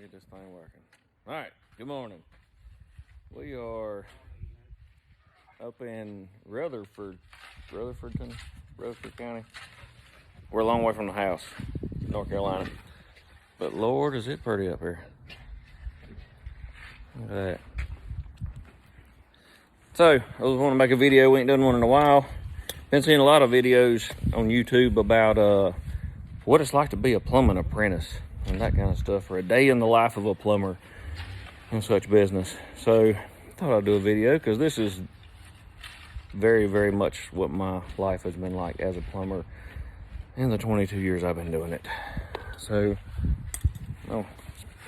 Get this thing working. All right, good morning. We are up in Rutherford County. We're a long way from the house, North Carolina. But Lord, is it pretty up here. Look at that. So, I was wanting to make a video. We ain't done one in a while. Been seeing a lot of videos on YouTube about what it's like to be a plumbing apprentice and that kind of stuff, for a day in the life of a plumber and such business. So, I thought I'd do a video because this is very, very much what my life has been like as a plumber in the 22 years I've been doing it. So, I'm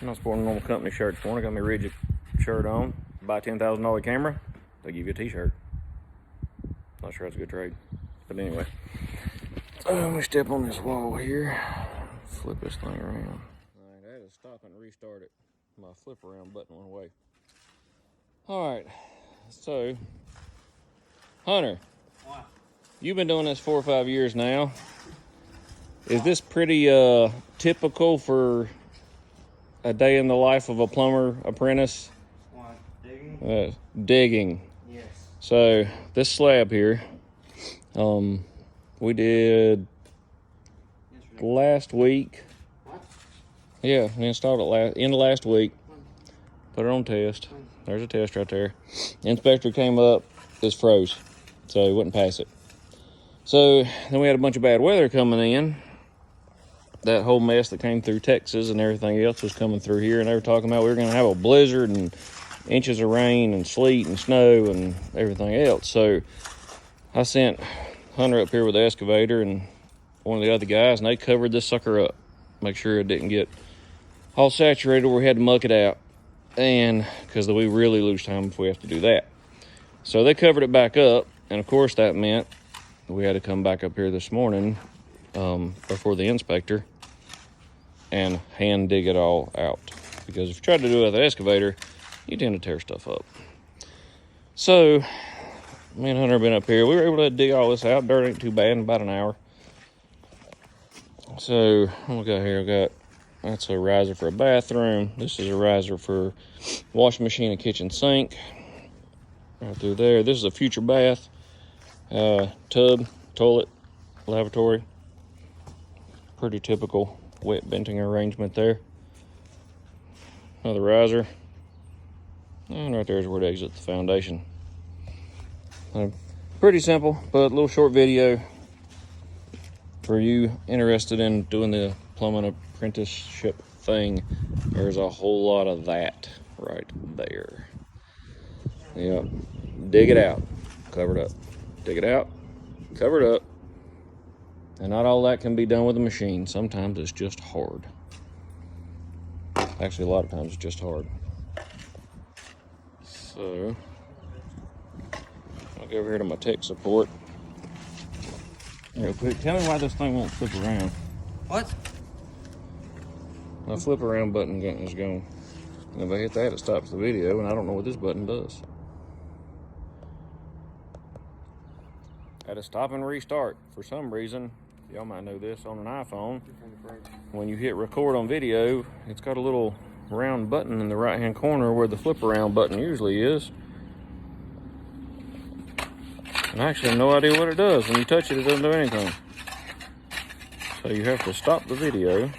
not sporting a normal company shirt this morning. Got my rigid shirt on. Buy a $10,000 camera, they give you a t-shirt. Not sure that's a good trade, but anyway. So let me step on this wall here. Flip this thing around. All right, I had to stop and restart it. My flip around button went away. All right, so Hunter, what? You've been doing this 4 or 5 years now. Is this pretty typical for a day in the life of a plumber apprentice? What, digging? Digging. Yes. So this slab here, we did last week. What? Yeah, we installed it end of last week. Put it on test. There's a test right there. Inspector came up, this froze, so he wouldn't pass it. So then we had a bunch of bad weather coming in. That whole mess that came through Texas and everything else was coming through here, and they were talking about we were going to have a blizzard and inches of rain and sleet and snow and everything else. So I sent Hunter up here with the excavator and one of the other guys, and they covered this sucker up, make sure it didn't get all saturated where we had to muck it out, and because we really lose time if we have to do that. So they covered it back up, and of course that meant we had to come back up here this morning before the inspector and hand dig it all out, because if you try to do it with an excavator, you tend to tear stuff up. So me and Hunter have been up here. We were able to dig all this out. Dirt ain't too bad in about an hour. So what we got here, that's a riser for a bathroom. This is a riser for washing machine and kitchen sink. Right through there. This is a future bath, tub, toilet, lavatory. Pretty typical wet venting arrangement there. Another riser. And right there is where it exits the foundation. Pretty simple, but a little short video for you interested in doing the plumbing apprenticeship thing. There's a whole lot of that right there. Yep. Dig it out, cover it up. Dig it out, cover it up. And not all that can be done with a machine. Sometimes it's just hard. Actually, a lot of times it's just hard. So I'll go over here to my tech support real quick. Tell me why this thing won't flip around. What? My flip around button is gone. And if I hit that, it stops the video, and I don't know what this button does. I had to stop and restart. For some reason, y'all might know this, on an iPhone, when you hit record on video, it's got a little round button in the right hand corner where the flip around button usually is. And I actually have no idea what it does. When you touch it, it doesn't do anything. So you have to stop the video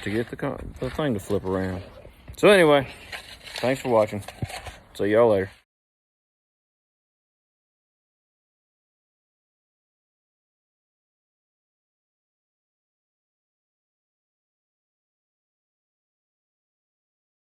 to get the thing to flip around. So anyway, thanks for watching. See y'all later.